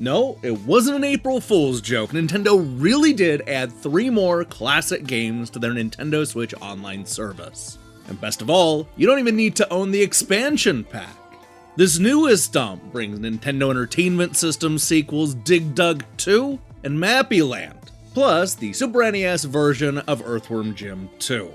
No, it wasn't an April Fool's joke. Nintendo really did add 3 more classic games to their Nintendo Switch Online service. And best of all, you don't even need to own the expansion pack. This newest dump brings Nintendo Entertainment System sequels Dig Dug 2 and Mappy-Land, plus the Super NES version of Earthworm Jim 2.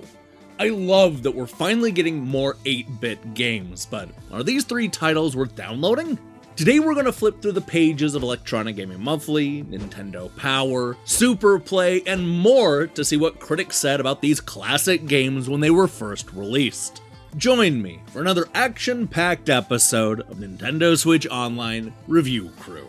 I love that we're finally getting more 8-bit games, but are these 3 titles worth downloading? Today we're going to flip through the pages of Electronic Gaming Monthly, Nintendo Power, Super Play, and more to see what critics said about these classic games when they were first released. Join me for another action-packed episode of Nintendo Switch Online Review Crew.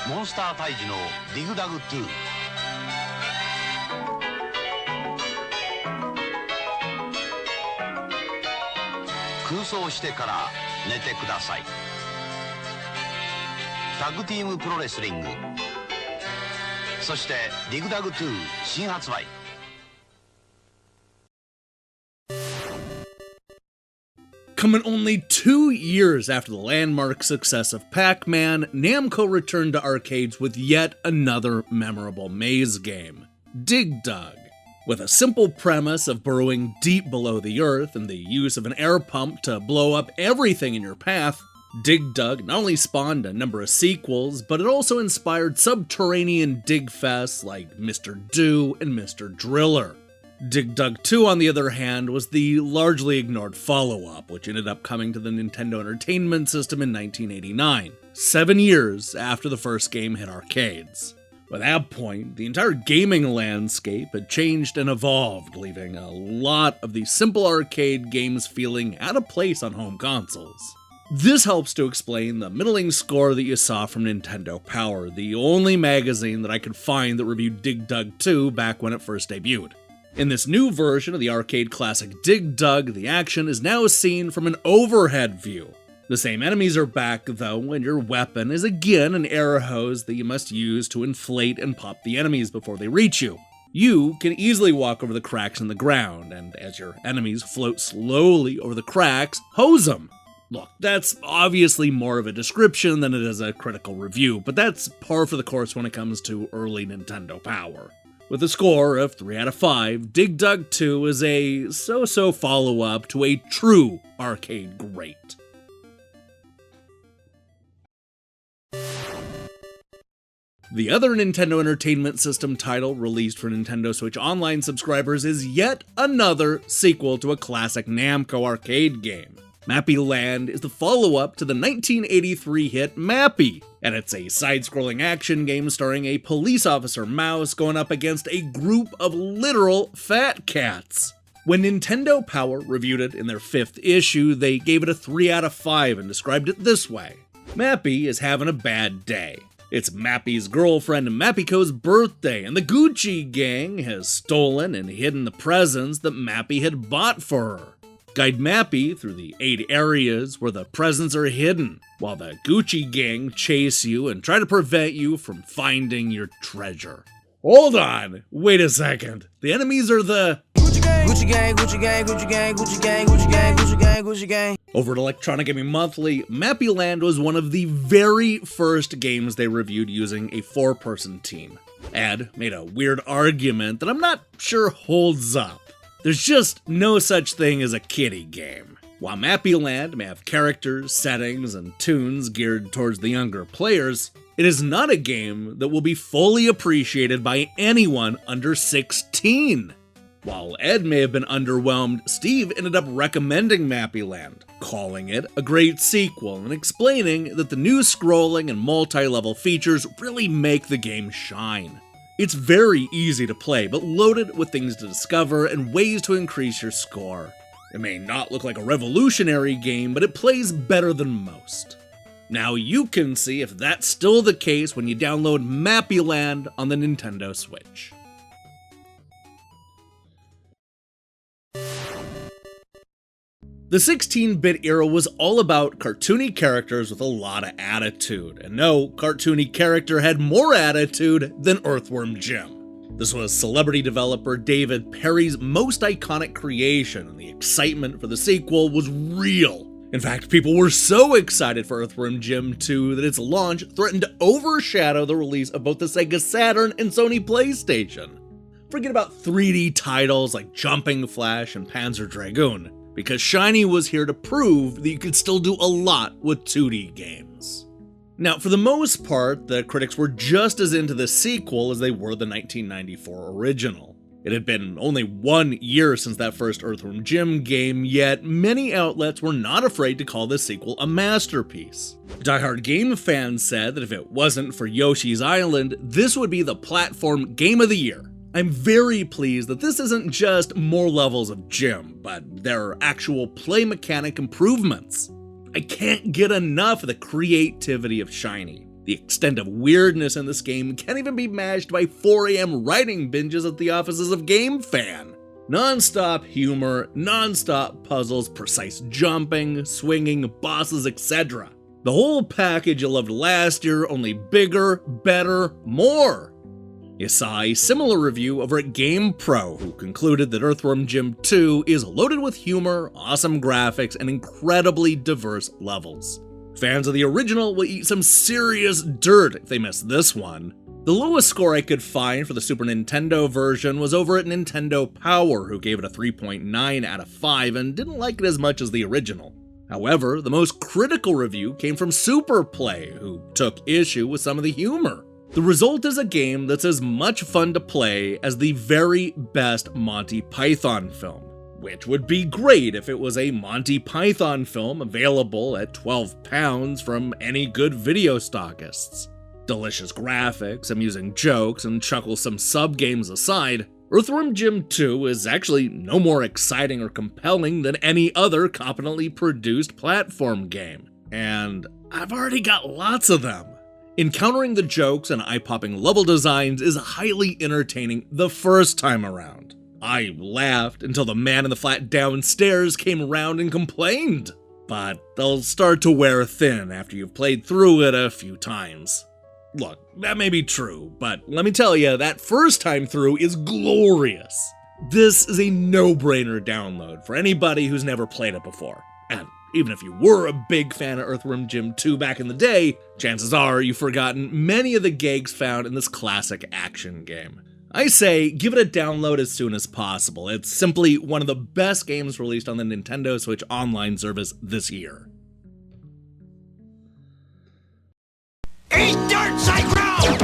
モンスター退治のディグダグ2。空想してから寝てください。タッグティームプロレスリング、そしてディグダグ2新発売。Coming only 2 years after the landmark success of Pac-Man, Namco returned to arcades with yet another memorable maze game, Dig Dug. With a simple premise of burrowing deep below the earth and the use of an air pump to blow up everything in your path, Dig Dug not only spawned a number of sequels, but it also inspired subterranean dig fests like Mr. Do and Mr. Driller. Dig Dug 2, on the other hand, was the largely ignored follow-up, which ended up coming to the Nintendo Entertainment System in 1989, 7 years after the first game hit arcades. By that point, the entire gaming landscape had changed and evolved, leaving a lot of the simple arcade games feeling out of place on home consoles. This helps to explain the middling score that you saw from Nintendo Power, the only magazine that I could find that reviewed Dig Dug 2 back when it first debuted. In this new version of the arcade classic Dig Dug, the action is now seen from an overhead view. The same enemies are back, though, and your weapon is again an air hose that you must use to inflate and pop the enemies before they reach you. You can easily walk over the cracks in the ground, and as your enemies float slowly over the cracks, hose them. Look, that's obviously more of a description than it is a critical review, but that's par for the course when it comes to early Nintendo Power. With a score of 3 out of 5, Dig Dug 2 is a so-so follow-up to a true arcade great. The other Nintendo Entertainment System title released for Nintendo Switch Online subscribers is yet another sequel to a classic Namco arcade game. Mappy-Land is the follow-up to the 1983 hit Mappy, and it's a side-scrolling action game starring a police officer mouse going up against a group of literal fat cats. When Nintendo Power reviewed it in their 5th issue, they gave it a 3 out of 5 and described it this way: Mappy is having a bad day. It's Mappy's girlfriend Mappiko's birthday, and the Gucci gang has stolen and hidden the presents that Mappy had bought for her. Guide Mappy through the 8 areas where the presents are hidden, while the Gucci gang chase you and try to prevent you from finding your treasure. Hold on, wait a second. The enemies are the Gucci gang, Gucci gang, Gucci gang, Gucci gang, Gucci gang, Gucci gang, Gucci gang, Gucci gang. Over at Electronic Gaming Monthly, Mappy-Land was one of the very first games they reviewed using a 4-person team. Ed made a weird argument that I'm not sure holds up. There's just no such thing as a kiddie game. While Mappy-Land may have characters, settings, and tunes geared towards the younger players, it is not a game that will be fully appreciated by anyone under 16. While Ed may have been underwhelmed, Steve ended up recommending Mappy-Land, calling it a great sequel and explaining that the new scrolling and multi-level features really make the game shine. It's very easy to play, but loaded with things to discover and ways to increase your score. It may not look like a revolutionary game, but it plays better than most. Now you can see if that's still the case when you download Mappy-Land on the Nintendo Switch. The 16-bit era was all about cartoony characters with a lot of attitude, and no cartoony character had more attitude than Earthworm Jim. This was celebrity developer David Perry's most iconic creation, and the excitement for the sequel was real. In fact, people were so excited for Earthworm Jim 2 that its launch threatened to overshadow the release of both the Sega Saturn and Sony PlayStation. Forget about 3D titles like Jumping Flash and Panzer Dragoon, because Shiny was here to prove that you could still do a lot with 2D games. Now, for the most part, the critics were just as into the sequel as they were the 1994 original. It had been only 1 year since that first Earthworm Jim game, yet many outlets were not afraid to call this sequel a masterpiece. Die-hard game fans said that if it wasn't for Yoshi's Island, this would be the platform game of the year. I'm very pleased that this isn't just more levels of Jim, but there are actual play mechanic improvements. I can't get enough of the creativity of Shiny. The extent of weirdness in this game can't even be matched by 4 AM writing binges at the offices of GameFan. Non-stop humor, non-stop puzzles, precise jumping, swinging, bosses, etc. The whole package you loved last year, only bigger, better, more. You saw a similar review over at GamePro, who concluded that Earthworm Jim 2 is loaded with humor, awesome graphics, and incredibly diverse levels. Fans of the original will eat some serious dirt if they miss this one. The lowest score I could find for the Super Nintendo version was over at Nintendo Power, who gave it a 3.9 out of 5 and didn't like it as much as the original. However, the most critical review came from Superplay, who took issue with some of the humor. The result is a game that's as much fun to play as the very best Monty Python film, which would be great if it was a Monty Python film available at £12 from any good video stockists. Delicious graphics, amusing jokes, and chucklesome sub-games aside, Earthworm Jim 2 is actually no more exciting or compelling than any other competently produced platform game. And I've already got lots of them. Encountering the jokes and eye-popping level designs is highly entertaining the first time around. I laughed until the man in the flat downstairs came around and complained. But they'll start to wear thin after you've played through it a few times. Look, that may be true, but let me tell you, that first time through is glorious. This is a no-brainer download for anybody who's never played it before. And even if you were a big fan of Earthworm Jim 2 back in the day, chances are you've forgotten many of the gags found in this classic action game. I say, give it a download as soon as possible. It's simply one of the best games released on the Nintendo Switch Online service this year. Eat dirt, Psycho!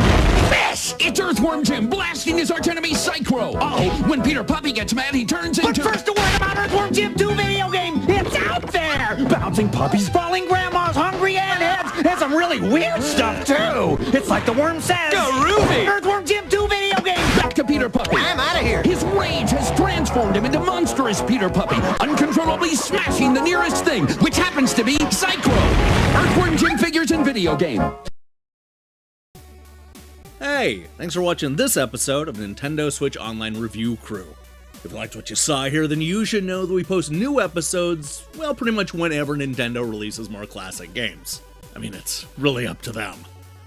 Fish! It's Earthworm Jim blasting his archenemy Psycho! Uh-oh, when Peter Puppy gets mad, he turns into— But first a word about Earthworm Jim 2 video game! It's out there! Bouncing puppies, falling grandmas, hungry ant heads, and some really weird stuff, too! It's like the worm says— Groovy! Earthworm Jim 2 video game! Back to Peter Puppy. I'm out of here! His rage has transformed him into monstrous Peter Puppy, uncontrollably smashing the nearest thing, which happens to be Psycho! Earthworm Jim figures and video game. Hey, thanks for watching this episode of Nintendo Switch Online Review Crew. If you liked what you saw here, then you should know that we post new episodes, well, pretty much whenever Nintendo releases more classic games. I mean, it's really up to them.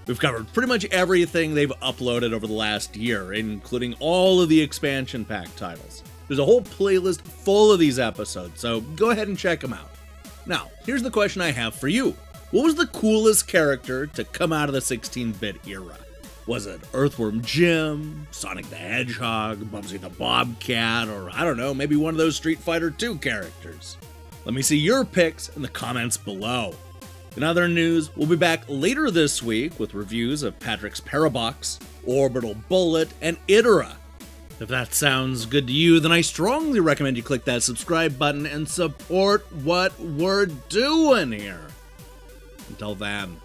We've covered pretty much everything they've uploaded over the last year, including all of the expansion pack titles. There's a whole playlist full of these episodes, so go ahead and check them out. Now, here's the question I have for you. What was the coolest character to come out of the 16-bit era? Was it Earthworm Jim, Sonic the Hedgehog, Bubsy the Bobcat, or I don't know, maybe one of those Street Fighter II characters? Let me see your picks in the comments below. In other news, we'll be back later this week with reviews of Patrick's Parabox, Orbital Bullet, and Itera. If that sounds good to you, then I strongly recommend you click that subscribe button and support what we're doing here. Until then.